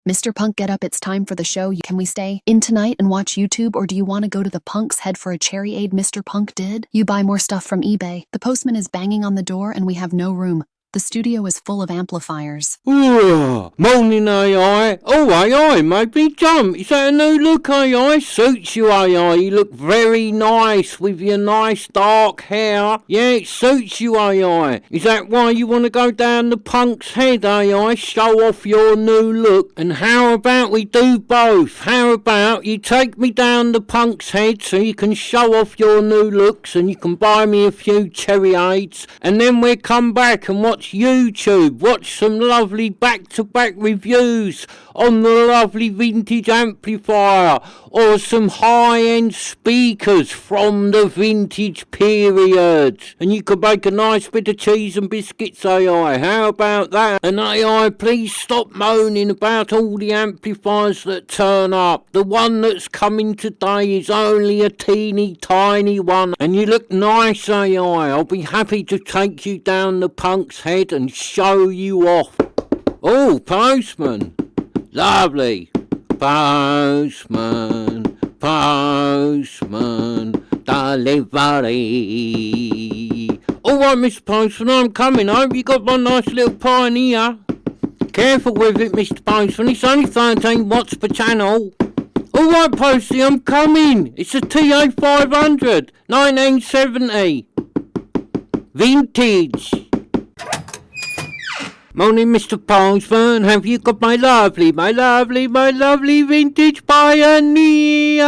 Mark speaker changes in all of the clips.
Speaker 1: Mr. Punk, get up, it's time for the show. Can we stay in tonight and watch YouTube, or do you want to go to the Punk's head for a cherry aid Mr. Punk did? You buy more stuff from eBay. The postman is banging on the door and we have no room. The studio is full of amplifiers.
Speaker 2: Morning AI. Oh AI, made me jump. Is that a new look AI? Suits you AI. You look very nice with your nice dark hair. Yeah, it suits you AI. Is that why you want to go down the Punk's head AI? Show off your new look. And how about we do both? How about you take me down the Punk's head so you can show off your new looks and you can buy me a few cherry aids, and then we'll come back and watch YouTube, watch some lovely back-to-back reviews on the lovely vintage amplifier or some high-end speakers from the vintage period, and you could make a nice bit of cheese and biscuits AI. How about that? And AI, please stop moaning about all the amplifiers that turn up. The one that's coming today is only a teeny tiny one, and you look nice AI. I'll be happy to take you down the Punk's head and show you off. Oh, postman. Lovely. Postman, delivery. All right, Mr. Postman, I'm coming. I hope you got my nice little Pioneer. Careful with it, Mr. Postman. It's only 13 watts per channel. All right, Posty, I'm coming. It's a SA-500, 1970. Vintage. Morning, Mr. Postman. Have you got my lovely vintage Pioneer?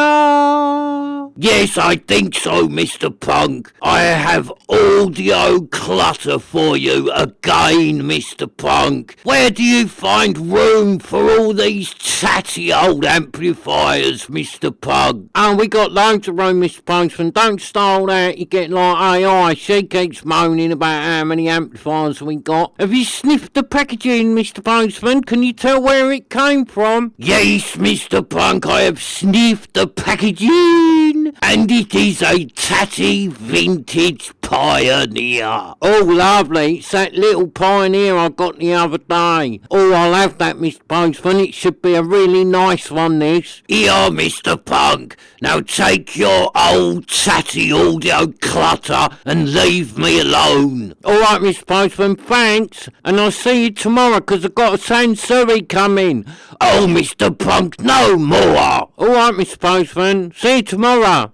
Speaker 2: Yes, I think so, Mr. Punk. I have audio clutter for you again, Mr. Punk. Where do you find room for all these chatty old amplifiers, Mr. Punk? Oh, we got loads of room, Mr. Postman. Don't start that. You get like AI. She keeps moaning about how many amplifiers we got. Have you sniffed the packaging, Mr. Postman? Can you tell where it came from? Yes, Mr. Punk, I have sniffed the packaging, and it is a tatty vintage Pioneer. Oh, lovely. It's that little Pioneer I got the other day. Oh, I'll have that, Mr. Postman. It should be a really nice one, this. Here, Mr. Punk. Now take your old tatty audio clutter and leave me alone. All right, Mr. Postman, thanks. And I'll see you tomorrow, because I've got a Sansui coming. Oh, Mr. Punk, no more. All right, Mr. Postman. See you tomorrow.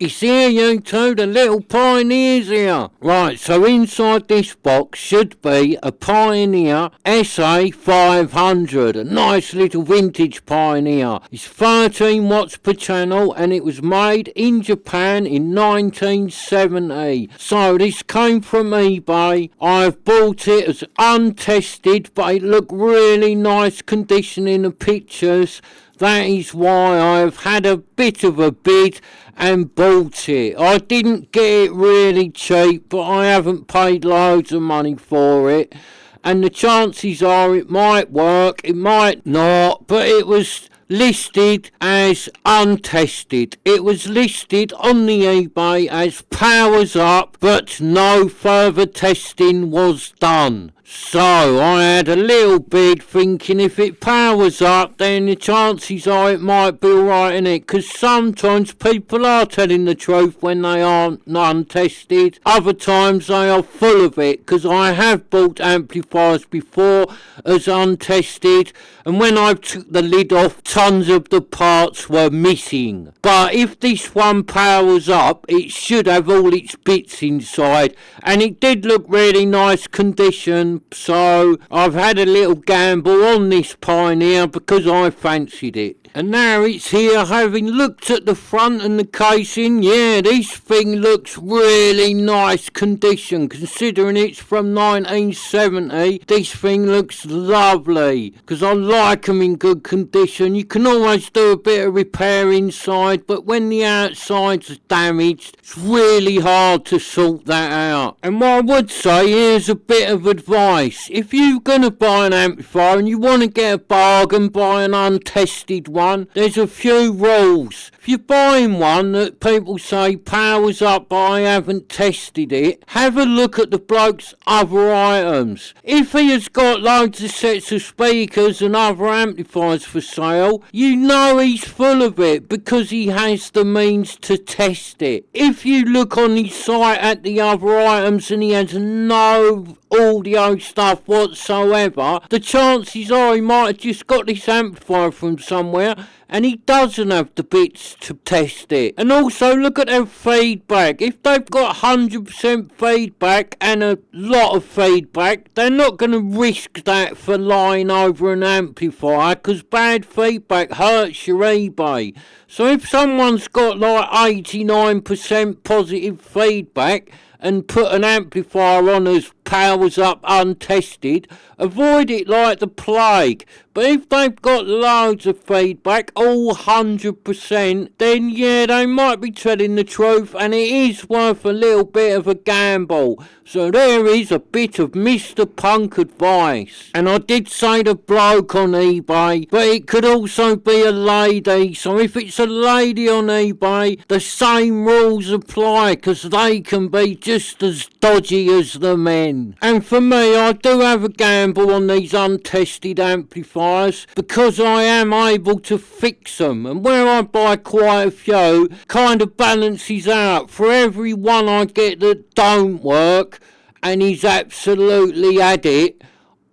Speaker 2: It's here, you two, the little Pioneers here. Right, so inside this box should be a Pioneer SA-500, a nice little vintage Pioneer. It's 13 watts per channel, and it was made in Japan in 1970. So this came from eBay. I've bought it as untested, but it looked really nice condition in the pictures. That is why I've had a bit of a bid and bought it. I didn't get it really cheap, but I haven't paid loads of money for it. And the chances are it might work, it might not, but it was listed as untested. It was listed on the eBay as powers up, but no further testing was done. So I had a little bid thinking if it powers up, then the chances are it might be alright in it, because sometimes people are telling the truth when they aren't untested. Other times they are full of it, because I have bought amplifiers before as untested, and when I took the lid off, tons of the parts were missing. But if this one powers up, it should have all its bits inside, and it did look really nice condition. So I've had a little gamble on this Pioneer because I fancied it. And now it's here, having looked at the front and the casing. Yeah, this thing looks really nice condition. Considering it's from 1970, this thing looks lovely. Because I like them in good condition. You can always do a bit of repair inside, but when the outside's damaged, it's really hard to sort that out. And what I would say, here's a bit of advice. If you're going to buy an amplifier and you want to get a bargain, buy an untested one. There's a few rules. If if you're buying one that people say powers up but I haven't tested it, have a look at the bloke's other items. If he has got loads of sets of speakers and other amplifiers for sale, you know he's full of it because he has the means to test it. If you look on his site at the other items and he has no audio stuff whatsoever, the chances are he might have just got this amplifier from somewhere and he doesn't have the bits to test it. And also look at their feedback. If they've got 100% feedback and a lot of feedback, they're not going to risk that for lying over an amplifier, because bad feedback hurts your eBay. So if someone's got like 89% positive feedback and put an amplifier on as powers up untested, avoid it like the plague. But if they've got loads of feedback, all 100%, then yeah, they might be telling the truth and it is worth a little bit of a gamble. So there is a bit of Mr. Punk advice. And I did say the bloke on eBay, but it could also be a lady. So if it's a lady on eBay, the same rules apply, because they can be just as dodgy as the men. And for me, I do have a gamble on these untested amplifiers because I am able to fix them, and where I buy quite a few, kind of balances out. For every one I get that don't work and he's absolutely had it,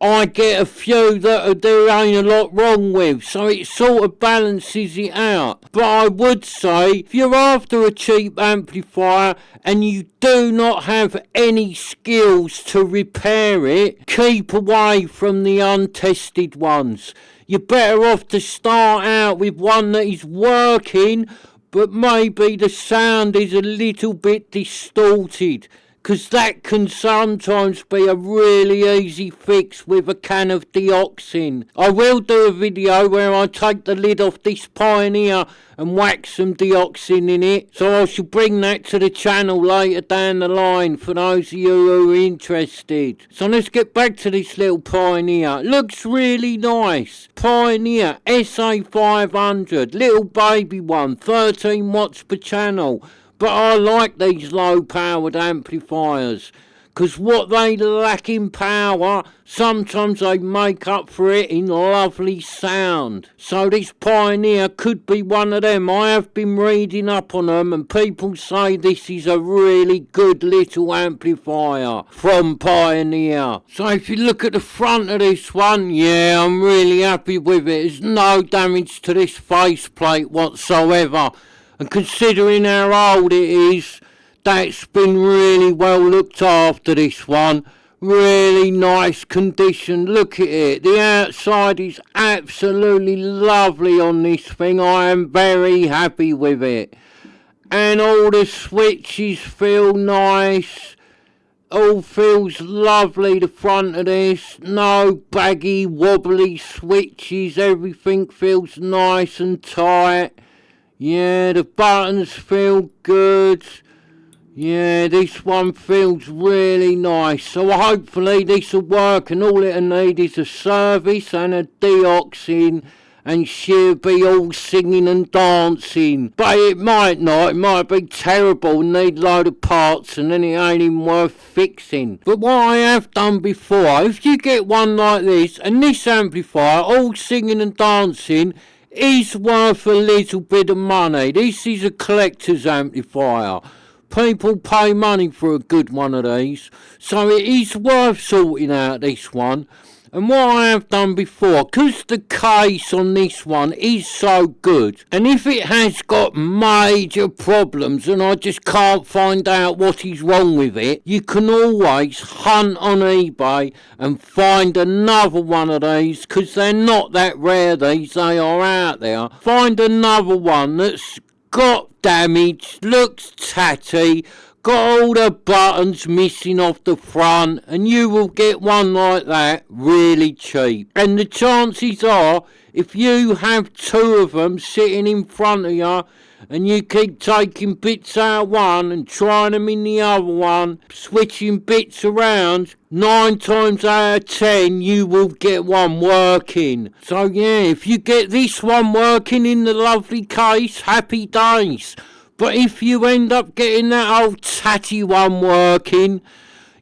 Speaker 2: I get a few that there ain't a lot wrong with, so it sort of balances it out. But I would say, if you're after a cheap amplifier and you do not have any skills to repair it, keep away from the untested ones. You're better off to start out with one that is working, but maybe the sound is a little bit distorted, because that can sometimes be a really easy fix with a can of dioxin. I will do a video where I take the lid off this Pioneer and whack some dioxin in it, so I shall bring that to the channel later down the line for those of you who are interested. So let's get back to this little Pioneer. Looks really nice. Pioneer SA-500, little baby one, 13 watts per channel. But I like these low-powered amplifiers, because what they lack in power, sometimes they make up for it in lovely sound. So this Pioneer could be one of them. I have been reading up on them, and people say this is a really good little amplifier from Pioneer. So if you look at the front of this one, yeah, I'm really happy with it. There's no damage to this faceplate whatsoever. And considering how old it is, that's been really well looked after, this one. Really nice condition. Look at it. The outside is absolutely lovely on this thing. I am very happy with it. And all the switches feel nice. All feels lovely, the front of this. No baggy, wobbly switches. Everything feels nice and tight. Yeah, the buttons feel good. Yeah, this one feels really nice. So hopefully this will work, and all it'll need is a service and a dioxin, and she'll be all singing and dancing. But it might not. It might be terrible and need a load of parts, and then it ain't even worth fixing. But what I have done before, if you get one like this, and this amplifier, all singing and dancing, is worth a little bit of money. This is a collector's amplifier. People pay money for a good one of these, so it is worth sorting out this one. And what I have done before, because the case on this one is so good, and if it has got major problems and I just can't find out what is wrong with it, you can always hunt on eBay and find another one of these, because they're not that rare, these, they are out there. Find another one that's got damage, looks tatty, got all the buttons missing off the front, and you will get one like that really cheap. And the chances are, if you have two of them sitting in front of you and you keep taking bits out of one and trying them in the other one, switching bits around, 9 times out of 10 you will get one working. So yeah, if you get this one working in the lovely case, happy days. But if you end up getting that old tatty one working,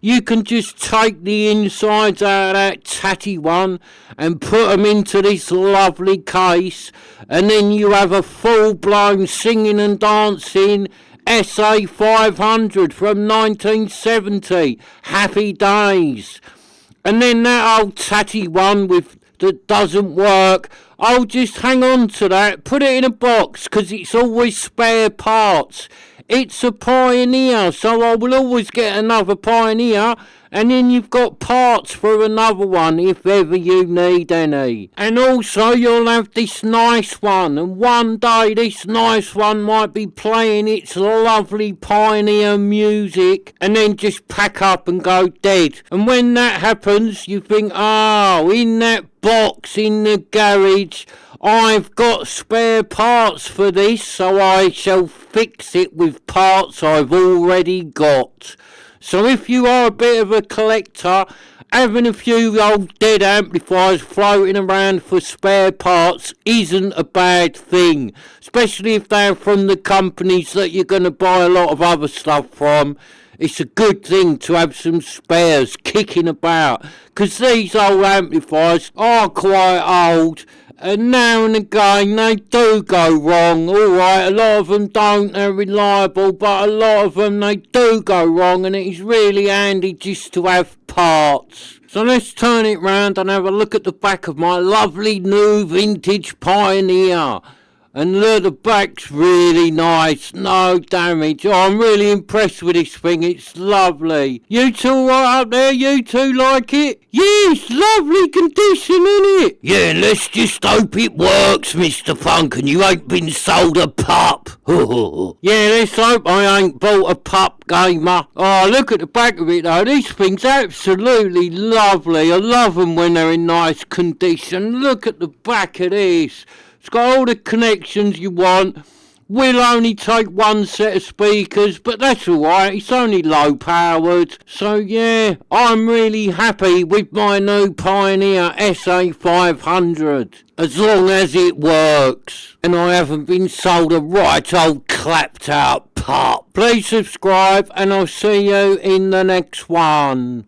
Speaker 2: you can just take the insides out of that tatty one and put them into this lovely case, and then you have a full-blown singing and dancing SA-500 from 1970. Happy days. And then that old tatty one that doesn't work, I'll just hang on to that, put it in a box, 'cause it's always spare parts. It's a Pioneer, so I will always get another Pioneer, and then you've got parts for another one if ever you need any. And also you'll have this nice one, and one day this nice one might be playing its lovely Pioneer music and then just pack up and go dead. And when that happens, you think, oh, in that box in the garage, I've got spare parts for this, so I shall fix it with parts I've already got. So if you are a bit of a collector, having a few old dead amplifiers floating around for spare parts isn't a bad thing, especially if they're from the companies that you're going to buy a lot of other stuff from. It's a good thing to have some spares kicking about, because these old amplifiers are quite old, and now and again they do go wrong. Alright, a lot of them don't, they're reliable, but a lot of them they do go wrong, and it is really handy just to have parts. So let's turn it round and have a look at the back of my lovely new vintage Pioneer. And look, the back's really nice, no damage. Oh, I'm really impressed with this thing, it's lovely. You two right up there, you two like it? Yes, lovely condition, innit? Yeah, let's just hope it works, Mr. Punk, and you ain't been sold a pup. Yeah, let's hope I ain't bought a pup, gamer. Oh, look at the back of it though, this thing's absolutely lovely. I love them when they're in nice condition. Look at the back of this. It's got all the connections you want. Will only take one set of speakers, but that's alright, it's only low powered. So yeah, I'm really happy with my new Pioneer SA-500. As long as it works, and I haven't been sold a right old clapped out pup. Please subscribe, and I'll see you in the next one.